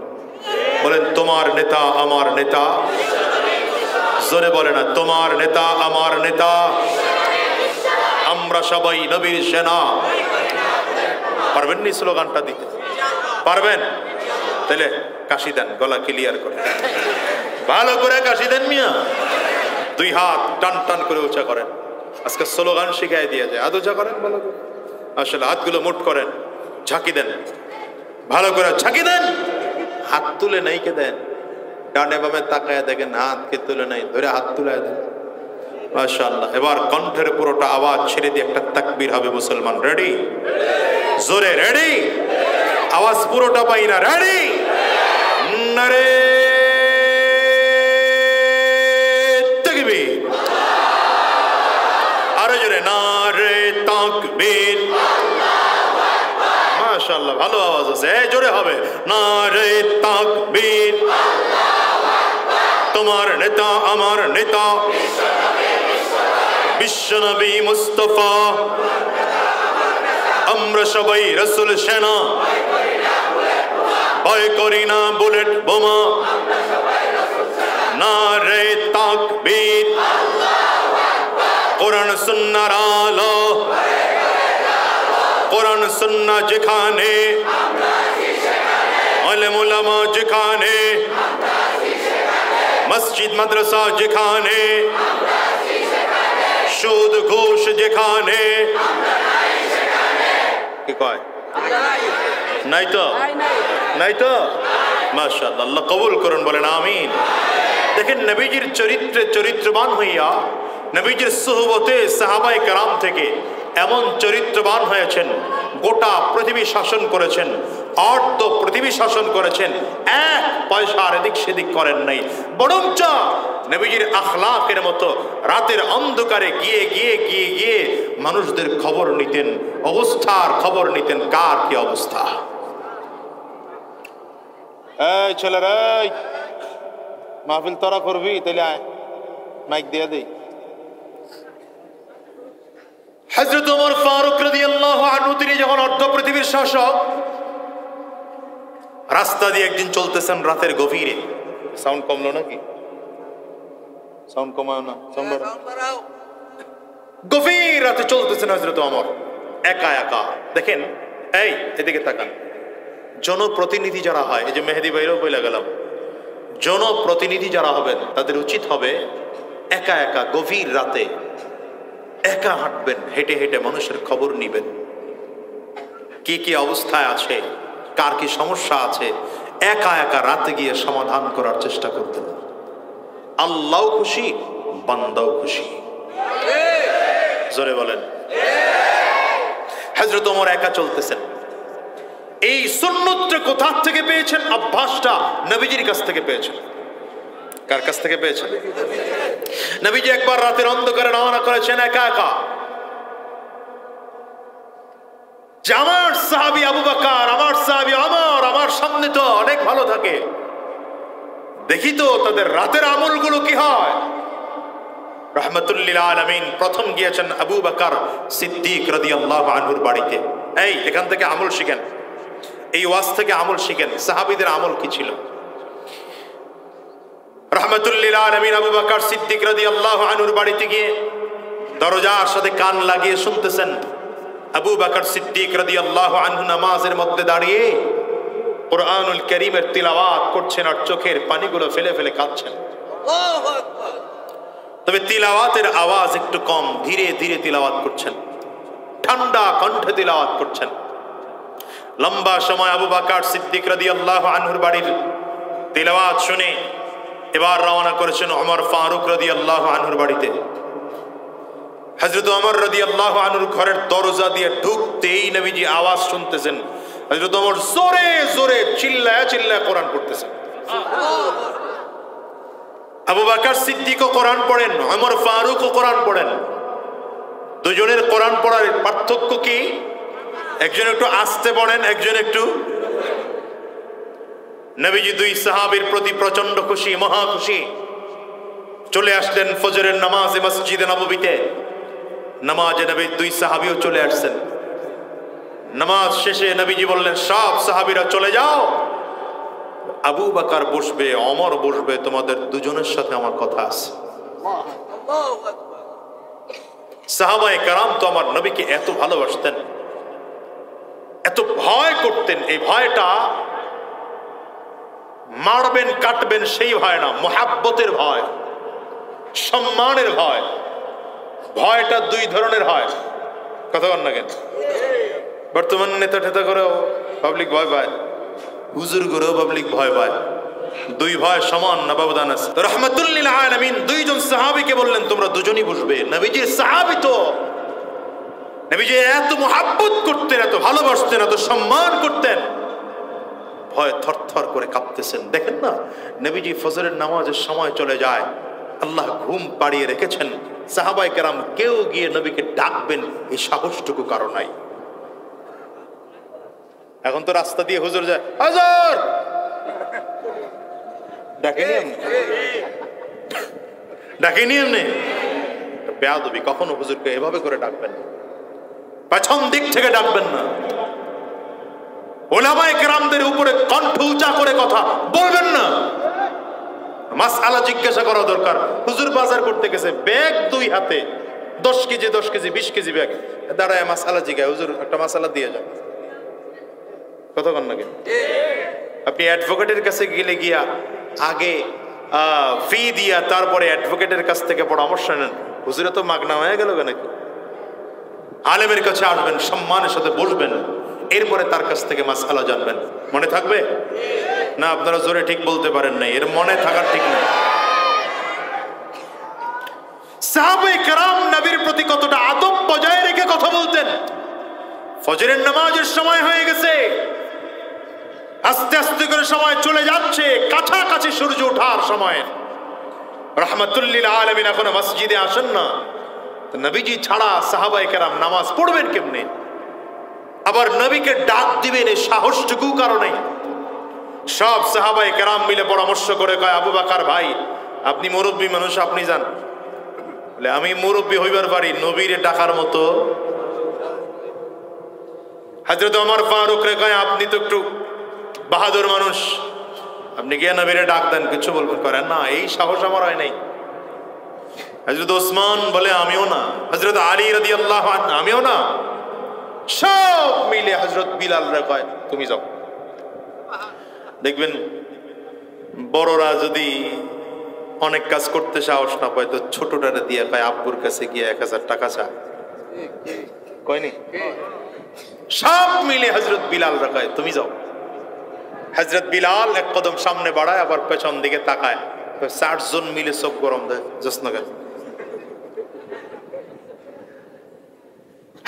বলেন তোমার নেতা আমার নেতা। জোরে বলে না, তোমার নেতা আমার নেতা, আমরা সবাই নবীর সেনা। পারবেন নি স্লোগানটা দিতে? পারবেন? তাহলে কাশি দেন, গলা ক্লিয়ার করে, ভালো করে কাশি দেন মিয়া। 2 হাত টান টান করে উঁচা করেন। আজকে স্লোগান শিখাই দিয়ে যায়, হাত উঁচা করেন ভালো করে। আসলে হাতগুলো মুঠ করেন, ঝাঁকি দেন, ভালো করে ঝাঁকি দেন। হাত তুলে নাই কে দেন, ডানে বামে তাকায় দেখেন হাতকে তুলে নাই, ধরে হাত তুলে দেন। মাশাআল্লাহ। এবার কণ্ঠের পুরোটা আওয়াজ ছেড়ে দিয়ে একটা তাকবীর হবে। মুসলমান রেডি? জোরে রেডি? আওয়াজ পুরোটা পাই না। রেডি? নারে তাকবীর। আরো জোরে নারে তাকবীর। মাশাআল্লাহ, ভালো আওয়াজ আছে। এই জোরে হবে নারে তাকবীর। তোমার নেতা আমার নেতা, বিশ্বনবী মুস্তাফা, আমরা সবাই রাসূল সেনা, ভয় করি না বুলেট বোমা। নারে তাকবীর। কোরআন সুন্নাহর আলো, কোরআন সুন্নাহ যেখানে, আলেম উলামা যেখানে, মসজিদ মাদ্রাসা যেখানে, সুদ ঘুষ যেখানে, কি কয় নাই তো? নাই তো? মাশাআল্লাহ, আল্লাহ কবুল করুন, বলেন আমিন। দেখেন নবীজির চরিত্রে চরিত্রবান হইয়া, নবীজির সুহবতে সাহাবায়ে কেরাম থেকে এমন চরিত্রবান হয়েছেন, গোটা পৃথিবী শাসন করেছেন, অর্ধ পৃথিবী শাসন করেছেন, এক পয়সার এদিক সেদিক করেন নাই। বরঞ্চ নবীজির আখলাকের মতো রাতের অন্ধকারে গিয়ে গিয়ে গিয়ে গিয়ে মানুষদের খবর নিতেন, অবস্থার খবর নিতেন, কার কি অবস্থা। এই ছেলেরা, মাহফিল তোরা করবি? তাইলে আয়, মাইক দিয়ে দেই। হযরত ওমর ফারুক রাদিয়াল্লাহু আনহু তিনি যখন অর্ধ পৃথিবীর শাসক, রাস্তা দিয়ে একদিন চলতেছেন রাতের গভীরে, সাউন্ড কমলো নাকি? সাউন্ড কমাও না, সাউন্ড বাড়াও। গভীর রাতে চলতেছেন হযরত ওমর একা একা। দেখেন, এই এদিকে তাকান, জনপ্রতিনিধি যারা হয়, এই যে মেহেদী ভাইরাও বলে গেলাম, জনপ্রতিনিধি যারা হবেন তাদের উচিত হবে একা একা গভীর রাতে একা হাঁটবেন, হেঁটে হেঁটে মানুষের খবর নিবেন, কি কি অবস্থায় আছে, কার কি সমস্যা আছে, একা একা রাতে গিয়ে সমাধান করার চেষ্টা করতেন। আল্লাহ খুশি, বান্দাও খুশি। জোরে বলেন। হযরত ওমর একা চলতেছেন। এই সুন্নতটা কোথা থেকে পেয়েছেন? অভ্যাসটা নবীজির কাছ থেকে পেয়েছেন। কার কাছ থেকে পেয়েছেন? নবীজি একবার রাতের অন্ধকারে রওনা করেছেন একা একা। যে আমার সাহাবী আবু বকর, আমার সাহাবী ওমর আমার সামনে তো অনেক ভালো থাকে, দেখি তো তাদের রাতের আমলগুলো কি হয়। রাহমাতুল লিল আলামিন প্রথম গিয়েছেন আবু বকর সিদ্দিক রাদিয়াল্লাহু আনহুর বাড়িতে। এই এখান থেকে আমল শিখেন, এই ওয়াজ থেকে আমল শিখেন, সাহাবীদের আমল কি ছিল। রাহমাতুল লিল আলামিন আবু বকর সিদ্দিক রাদিয়াল্লাহু আনহুর বাড়িতে গিয়ে দরজার সাথে কান লাগিয়ে শুনতেছেন। আবু বকর সিদ্দিক রাদিয়াল্লাহু আনহু নামাজের মধ্যে দাঁড়িয়ে কুরআনুল কারীমের তিলাওয়াত করছেন আর চোখের পানিগুলো ফেলে ফেলে কাঁদছেন। আল্লাহু আকবার। তবে তিলাওয়াতের আওয়াজ একটু কম, ধীরে ধীরে তিলাওয়াত করছেন, ঠান্ডা কণ্ঠে তিলাওয়াত করছেন। লম্বা সময় আবু বকর সিদ্দিক রাদিয়াল্লাহু আনহুর বাড়ির তিলাওয়াত শুনে এবার রওনা করেছেন ওমর ফারুক রাদিয়াল্লাহু আনহুর বাড়িতে। হযরত ওমর রাদিয়াল্লাহু আনহুর ঘরের দরজা দিয়ে ঢুকতেই নবীজি আওয়াজ শুনতেছেন, হযরত ওমর জোরে জোরে চিল্লায়া চিল্লায়া কোরআন পড়তেছেন। আবু বকর সিদ্দিকও কোরআন পড়েন, ওমর ফারুকও কোরআন পড়েন। দুজনের কোরআন পড়ার পার্থক্য কি? একজন একটু আস্তে পড়েন, একজন একটু। নবীজি দুই সাহাবীর প্রতি প্রচন্ড খুশি, মহা খুশি। চলে আসলেন ফজরের নামাজে মসজিদে নববীতে। নামাজে নবী দুই সাহাবীও চলে আসছেন। নামাজ শেষে নবীজি বললেন, সব সাহাবীরা চলে যাও, আবু বকর বসবে, ওমর বসবে, তোমাদের দুজনের সাথে আমার কথা আছে। সাহাবায়ে কেরাম তো আমার নবীকে এত ভালোবাসতেন, এত ভয় করতেন। এই ভয়টা মারবেন কাটবেন সেই ভয় না, মুহাব্বতের ভয়, সম্মানের ভয়। ভয়টা দুই ধরনের হয়, কথা বল না কেন? বর্তমান নেতা ঠেতা করেও পাবলিক ভয় পায়, হুজুর করেও পাবলিক ভয় পায়। দুই ভয় সমান না, ব্যবধান আছে। রাহমাতুল লিল আলামিন দুইজন সাহাবীকে বললেন, তোমরা দুজনই বসবে। নবীজির সাহাবী তো, নবীজি এত মুহাব্বত করতেন, এত ভালোবাসতেন, এত সম্মান করতেন, ভয় থরথর করে কাঁপতেছেন। দেখেন না, নবীজি ফজরের নামাজের সময় চলে যায়, আল্লাহ ঘুম পাড়িয়ে রেখেছেন। সাহাবায়ে কেরাম কেউ গিয়ে নবীকে ডাকবেন এই সাহসটুকু কারো নাই। এখন তো রাস্তা দিয়ে হুজুর যায়, হুজুর ডাকেনি, ডাকেনি এমনি বেয়াদবি। কখনো হুজুরকে এভাবে করে ডাকবেন না, পেছন দিক থেকে ডাকবেন না। উলামায়ে কেরামদের উপরে কণ্ঠ উঁচা করে কথা বলবেন না। মাসআলা জিজ্ঞাসা করা দরকার। হুজুর বাজার করতে গেছে, ব্যাগ দুই হাতে, 10 কেজি 10 কেজি 20 কেজি ব্যাগ, দাঁড়ায় মাসআলা জিজ্ঞাসা, হুজুর একটা মাসআলা দিয়ে যান। কথা বল না কেন? আপনি অ্যাডভোকেটের কাছে গেলে গিয়া আগে ফি দিয়া তারপরে অ্যাডভোকেটের কাছ থেকে পরামর্শ নেন। হুজুরে তো মাগনা হয়ে গেল কেন? আলেমের কাছে আসবেন, সম্মানের সাথে বসবেন, এরপরে তার কাছ থেকে মাসআলা জানবেন। মনে থাকবে না? আপনারা জোরে ঠিক বলতে পারেন নাই, এর মনে থাকার ঠিক নাই। সাহাবায়ে কেরাম নবীর প্রতি কতটা আদব বজায় রেখে কথা বলতেন। ফজরের নামাজের সময় হয়ে গেছে, আস্তে আস্তে করে সময় চলে যাচ্ছে, কাছাকাছি সূর্য ওঠার সময়। রাহমাতুল লিল আলামিন এখনো মসজিদে আসেন না। নবীজি ছাড়া সাহাবায়ে কেরাম নামাজ পড়বেন কেমনে? আবার নবীকে ডাক দিবেন এই সাহসটুকু কারো নাই। সব সাহাবায়ে কেরাম মিলে পরামর্শ করে কয়, আবু বকর ভাই, আপনি মুরব্বী মানুষ, আপনি যান। বলে, আমি মুরব্বী হইবার পারি, নবীরে ডাকার মতো? হযরত ওমর ফারুক রে কয়, আপনি তো একটু বাহাদুর মানুষ, আপনি গিয়ে নবীরে ডাক দেন, কিছু বলবেন, করেন না, এই সাহস আমার হয় নাই। হযরত ওসমান বলে আমিও না, হযরত আলী রাদিয়াল্লাহু আনহু আমিও না, সব মিলে হযরত বিলাল রে কয় তুমি যাও। দেখবেন বড়রা যদি অনেক কাজ করতে সাহস না পায় তো ছোটটারে দিয়ে কয় আব্বুর কাছে গিয়ে 1000 টাকা চা, কয়নি? সব মিলে হযরত বিলাল রে কয় তুমি যাও। হযরত বিলাল এক কদম সামনে বাড়ায়, আবার পেছন দিকে তাকায়, 60 জন মিলে চোখ গরম দেয় জসনগর।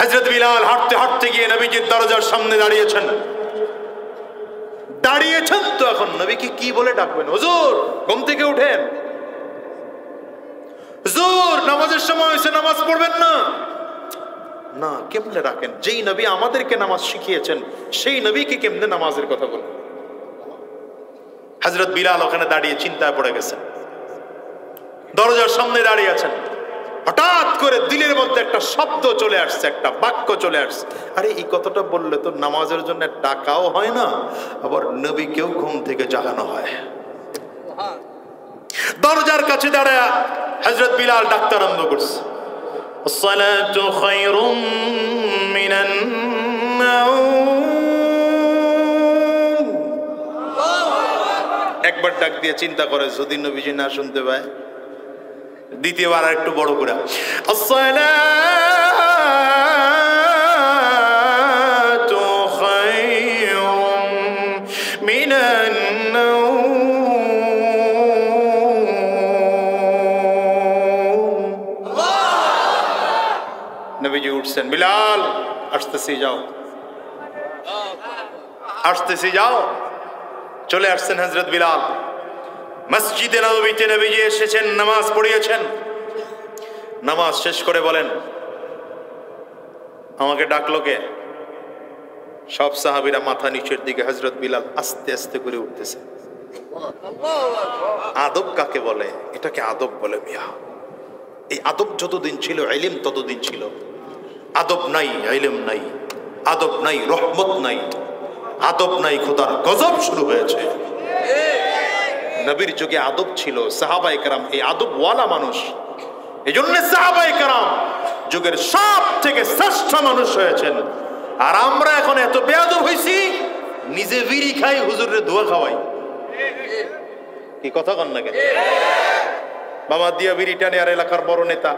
হযরত বিলাল হাঁটতে হাঁটতে গিয়ে নবীজির দরজার সামনে দাঁড়িয়েছেন। তো এখন নবীকে কি বলে ডাকবেন? হুজুর ঘুম থেকে উঠেন, হুজুর নামাজের সময় হয়েছে, নামাজ পড়বেন না। না, কেমনে রাখেন? যেই নবী আমাদেরকে নামাজ শিখিয়েছেন সেই নবীকে কেমনে নামাজের কথা বলবেন? হযরত বিলাল ওখানে দাঁড়িয়ে চিন্তায় পড়ে গেছেন, দরজার সামনে দাঁড়িয়ে আছেন। হঠাৎ করে দিলের মধ্যে একটা শব্দ চলে আসছে, একটা বাক্য চলে আসছে, আরে এই কথাটা বললে তো নামাজের জন্য ডাকাও হয় না, আবার নবীকেও ঘুম থেকে জাগানো হয়। দরজার কাছে দাঁড়ায় হযরত বিলাল ডাকতে আরম্ভ করছে, আসসালাতু খায়রুম মিনান নাওম। একবার ডাক দিয়ে চিন্তা করে যদি নবীজি না শুনতে পায়, দ্বিতীয়বার আর একটু বড় করে, আসসালাতু খায়রুম মিনান নাওম। নবীজি উঠছেন, বিলাল আসতেছি যাও, আসতেছি যাও। চলে আসছেন হযরত বিলাল। মসজিদে নববীতে নবীজি এসেছেন, নামাজ পড়িয়েছেন। নামাজ শেষ করে বলেন, আমাকে ডাকলো কে? সব সাহাবীরা মাথা নিচের দিকে, হযরত বিলাল আস্তে আস্তে করে উঠতেছে। আদব কাকে বলে? এটাকে আদব বলে মিয়া। এই আদব যতদিন ছিল ইলম ততদিন ছিল। আদব নাই ইলম নাই, আদব নাই রহমত নাই, আদব নাই খোদার গজব শুরু হয়েছে। নবীর যুগে আদব ছিল, সাহাবায়ে কেরাম এই আদবওয়ালা মানুষ, এজন্য সাহাবায়ে কেরাম যুগের সব থেকে শ্রেষ্ঠ মানুষ হয়েছেন। আর আমরা এখন এত বেয়াদব হইছি, নিজে বিড়ি খাই, হুজুরের দোয়া খাওয়াই। কি কথা কন না কেন? বাবা দিয়া বিড়ি টানে, আর এলাকার বড় নেতা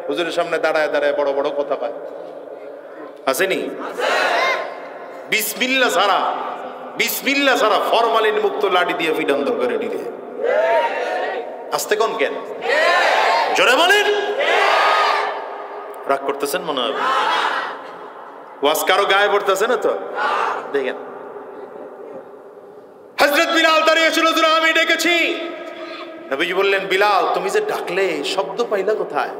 হুজুরের সামনে দাঁড়ায় দাঁড়ায় বড় বড় কথা কয়, আসেনি? বিসমিল্লাহ ছাড়া, বিসমিল্লাহ ছাড়া ফরমালিন মুক্ত লাঠি দিয়ে ফিডান্দর করে দিলে। আস্তে কোন কেন? জোরে বলেন। রাগ করতেছেন মনে হয়, ওয়াজ কারো গায়ে পড়তেছে না তো? দেখেন হযরত বিলাল দাঁড়িয়ে ছিল, আমি ডেকেছি। নবীজি বললেন, বিলাল তুমি যে ডাকলে শব্দ পাইলা কোথায়?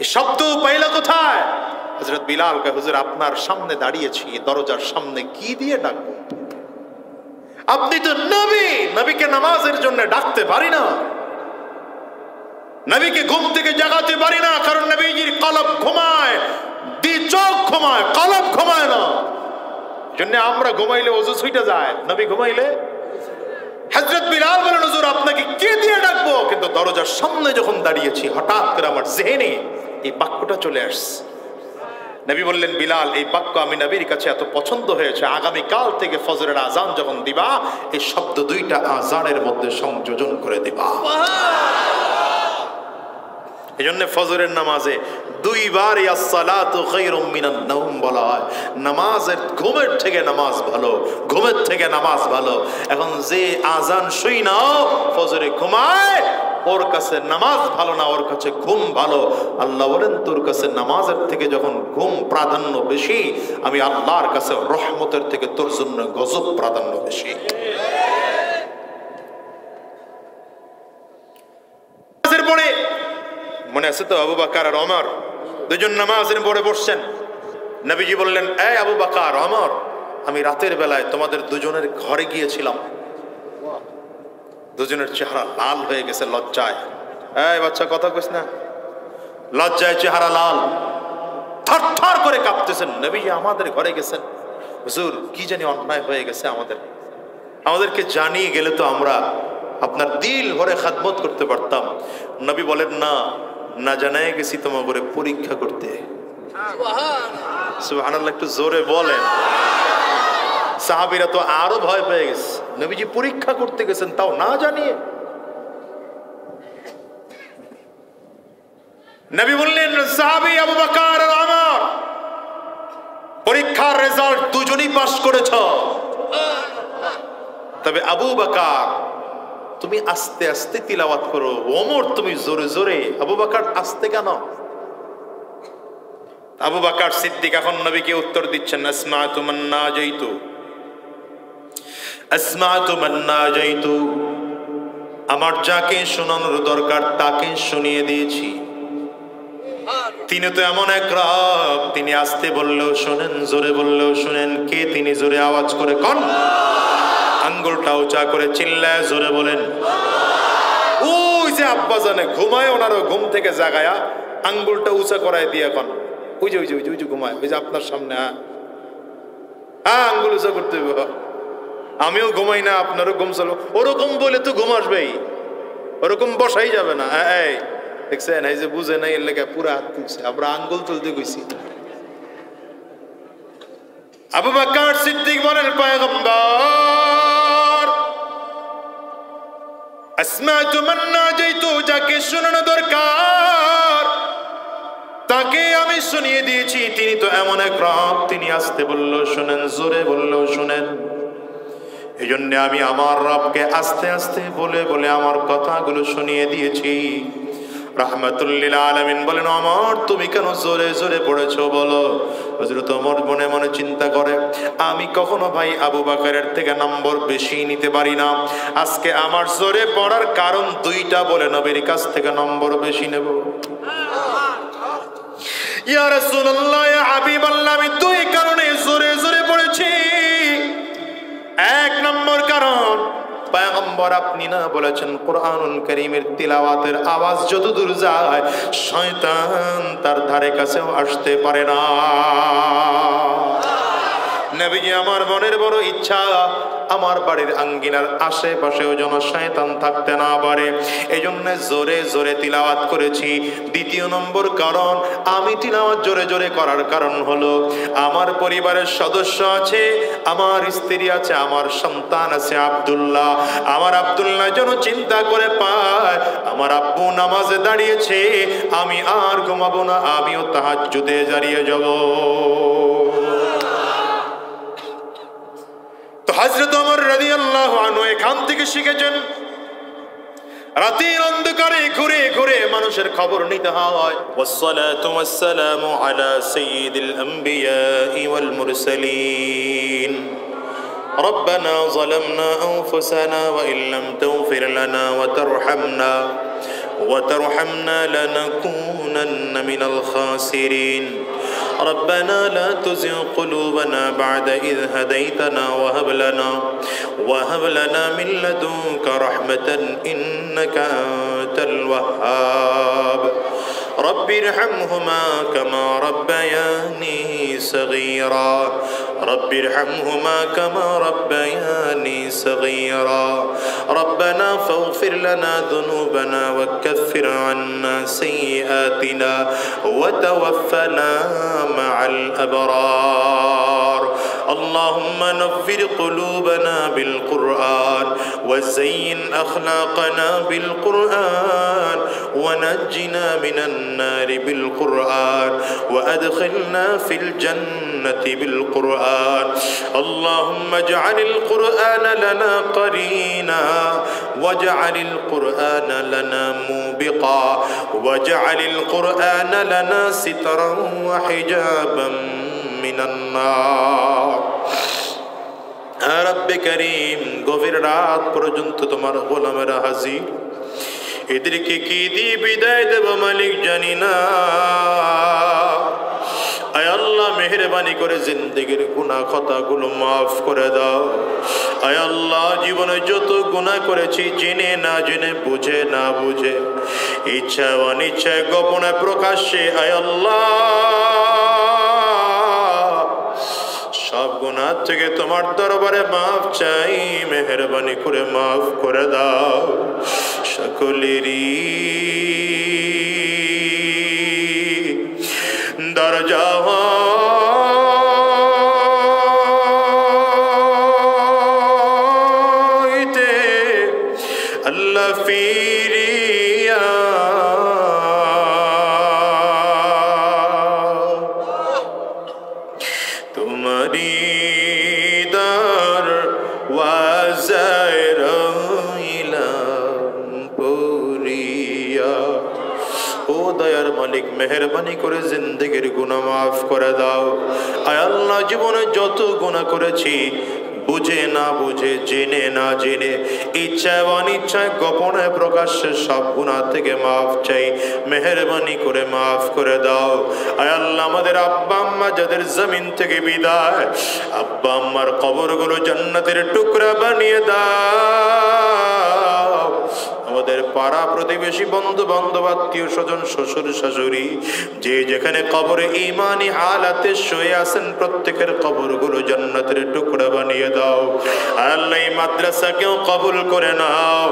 এই শব্দ পাইলা কোথায়? হযরত বিলাল কয়, হুজুর আপনার সামনে দাঁড়িয়েছি, দরজার সামনে, কি দিয়ে ডাকবো? আপনি তো নবী, নবীকে নামাজের জন্য ডাকতে পারি না, নবীকে ঘুম থেকে জাগাতে পারি না, কারণ নবীজির কলব ঘুমায়, চোখ ঘুমায়, কলব ঘুমায় না। জন্য আমরা ঘুমাইলে ওযু ছুটে যায়, নবী ঘুমাইলে। হযরত বিলাল বলেন, হুজুর আপনাকে কে দিয়ে ডাকবো? কিন্তু দরজার সামনে যখন দাঁড়িয়েছি, হঠাৎ করে আমার জেহেনে এই বাক্যটা চলে আসছে। নবী বললেন, বিলাল এই বাক্য আমি নবীর কাছে এত পছন্দ হয়েছে, আগামী কাল থেকে ফজরের আজান যখন দিবা, এই শব্দ দুইটা আজানের মধ্যে সংযোজন করে দিবা। এজন্য ফজরের নামাজে দুইবার আসসালাতু খায়রুম মিনান নাওম বলা হয়। নামাজের ঘুমের থেকে নামাজ ভালো, ঘুমের থেকে নামাজ ভালো। এখন যে আজান শুই নাও ফজরে ঘুমায়, ওর কাছে নামাজ ভালো না, ওর কাছে ঘুম ভালো। আল্লাহ বলেন, তোর কাছে নামাজের থেকে যখন ঘুম প্রাধান্য বেশি, আমি আল্লাহর কাছে রহমতের থেকে তোর জন্য গজব প্রাধান্য বেশি। পরে মনে আছে তো, আবু বকর আর ওমর দুজন নামাজের পরে বসছেন। নবীজি বললেন, এই আবু বকর, ওমর, আমি রাতের বেলায় তোমাদের দুজনের ঘরে গিয়েছিলাম। দুজনের চেহারা লাল হয়ে গেছে লজ্জায়। এই বাচ্চা কথা কইস না, লজ্জায় চেহারা লাল, থরথর করে কাঁপতেছেন। নবীজি আমাদের ঘরে গেছেন, হুজুর কি জানি অন্যায় হয়ে গেছে আমাদের, আমাদেরকে জানিয়ে গেলে তো আমরা আপনার দিল ভরে খাদমত করতে পারতাম। নবী বলেন না, না জানায় গেছি তোমার করে পরীক্ষা করতে। সুবহানাল্লাহ, একটু জোরে বলেন। সাহাবীরা তো আরো ভয় পেয়ে গেছে, নবীজি পরীক্ষা করতে গেছেন তাও না জানিয়ে। নবী বললেন, সাহাবী আবু বকর আর ওমর পরীক্ষার রেজাল্ট দুজনেই পাস করেছ, তবে আবু বকর তুমি আস্তে আস্তে তিলাওয়াত করো, ওমর তুমি জোরে জোরে। আবু বকর আস্তে কেন? আবু বকর সিদ্দিক এখন নবীকে উত্তর দিচ্ছেন, আসমাতু মান নাজাইতু, আসমাতু মান নাজাইতু, আমার যাকে শোনানোর দরকার তাকে শুনিয়ে দিয়েছি। তিনি তো এমন এক রব, তিনি আস্তে বললেও শোনেন, জোরে বললেও শোনেন। কে তিনি? জোরে আওয়াজ করে কোন, আঙ্গুলটা উঁচা করে চিল্লায় জোরে বলেন। ওই যে আব্বা জানে ঘুমায়, ওনারও ঘুম থেকে জাগায়া আঙ্গুলটা উঁচা করায় দিয়ে এখন ওই যে ওই যে ওই যে ঘুমায়, ওই যে আপনার সামনে। হ্যাঁ, আঙ্গুল উঁচা করতে হবে। আমিও ঘুমাই না, আপনারও ঘুম চলো। ওরকম বলে তো ঘুম আসবেই, ওরকম বসাই যাবে না। এই দেখছেন, এই যে বুঝে নাই এর লেগে পুরা হাত তুলছে, আমরা আঙ্গুল তুলতে কইছি। আবু বকর সিদ্দিক বলেন, পয়গম্বর, আসমাতু মান নাজাইতু, যাকে শোনানো দরকার তাকে আমি শুনিয়ে দিয়েছি। তিনি তো এমন এক রব, তিনি আস্তে বললেও শোনেন, জোরে বললেও শোনেন। এই জন্য আমি আমার রবকে আস্তে আস্তে বলে বলে আমার কথাগুলো শুনিয়ে দিয়েছি। রাহমাতুল লিল আলামিন বলেন, ওমর তুমি কেন জোরে জোরে পড়েছো বলো? হযরত ওমর মনে মনে চিন্তা করে, আমি কখনো ভাই আবু বকরের থেকে নম্বর বেশি নিতে পারি না, আজকে আমার জোরে পড়ার কারণ দুইটা বলে নবীর কাছ থেকে নম্বর বেশি নেব। ইয়া রাসূলুল্লাহ, ইয়া হাবিবাল্লাহ, আমি দুই কারণে জোরে জোরে পড়েছি। এক নম্বর কারণ, পয়গম্বর আপনি না বলেছেন কোরআনুল কারীমের তিলাওয়াতের আওয়াজ যত দূর যায় শয়তান তার ধারে কাছেও আসতে পারে না। নবীজি, আমার মনের বড় ইচ্ছা আমার বাড়ির আঙ্গিনার আশেপাশেও যেন শয়তান থাকতে না পারে, এই জন্য জোরে জোরে তিলাওয়াত করেছি। দ্বিতীয় নম্বর কারণ, আমি তিলাওয়াত জোরে জোরে করার কারণ হলো আমার পরিবারের সদস্য আছে, আমার স্ত্রী আছে, আমার সন্তান আছে আব্দুল্লাহ। আমার আব্দুল্লাহ যেন চিন্তা করে পায় আমার আব্বু নামাজে দাঁড়িয়েছে, আমি আর ঘুমাবো না, আমিও তাহাজ্জুদে দাঁড়িয়ে যাব। হযরত ওমর রাদিয়াল্লাহু আনহু এখান থেকে শিখেছেন রাতের অন্ধকারে ঘুরে ঘুরে মানুষের খবর নিতে হয়। ওয়াসসালাতু ওয়াসসালামু আলা সাইয়্যিদিল আমবিয়াই ওয়াল মুরসালিন। ربنا ظلمنا أنفسنا وإن لم تغفر لنا وترحمنا لنكونن من الخاسرين. ربنا لا تزغ قلوبنا بعد إذ هديتنا وهب لنا من لدنك رحمة إنك أنت الوهاب. رب ارحمهما كما ربياني صغيرا. رب ارحمهما كما ربياني صغيرا. ربنا فاغفر لنا ذنوبنا وكفر عنا سيئاتنا وتوفنا مع الأبرار. اللهم نفر قلوبنا بالقرآن وزين أخلاقنا بالقرآن ونجنا من النار بالقرآن وأدخلنا في الجنة بالقرآن. اللهم اجعل القرآن لنا قرينا واجعل القرآن لنا موبقا واجعل القرآن لنا سترا وحجابا من النار. রব্বে কারীম, গভীর রাত পর্যন্ত তোমার গোলামেরা হাজির, এদেরকে কি দিয়ে বিদায় দেব মালিক জানি না। আয় আল্লাহ, মেহেরবানি করে জিন্দেগির গুনাহ খাতাগুলো মাফ করে দাও। আয় আল্লাহ, জীবনে যত গুনাহ করেছি জেনে না জেনে, বুঝে না বুঝে, ইচ্ছা অনিচ্ছায়, গোপনে প্রকাশ্যে, আয় আল্লাহ সব গুনাহ থেকে তোমার দরবারে মাফ চাই, মেহেরবানি করে মাফ করে দাও। সকলেরই দরজা হইতে আল্লাহ ফিরিয়া তোমারি দরওয়াজায় রইলাম পড়িয়া। ও দয়ার মালিক, মেহেরবানি করে জিন্দেগির গুনাহ মাফ করে দাও। আয় আল্লাহ, জীবনে যত গুনাহ করেছি, বুঝে না বুঝে, জেনে না জেনে, ইচ্ছায় অনিচ্ছায়, গোপনে প্রকাশ্যে, সব গুনাহ থেকে মাফ চাই, মেহেরবানি করে মাফ করে দাও। আয় আল্লাহ, আমাদের আব্বা আম্মা যাদের জমিন থেকে বিদায়, আব্বা আম্মার কবরগুলো জান্নাতের টুকরা বানিয়ে দাও। আমাদের পাড়া প্রতিবেশী, বন্ধু বান্ধব, আত্মীয় স্বজন, শ্বশুর শাশুড়ি, যে যেখানে কবরে ঈমানি হালাতে শুয়ে আছেন, প্রত্যেকের কবরগুলো জান্নাতের টুকরা বানিয়ে দাও। আল্লাহ, এই মাদ্রাসাকেও কবুল করে নাও।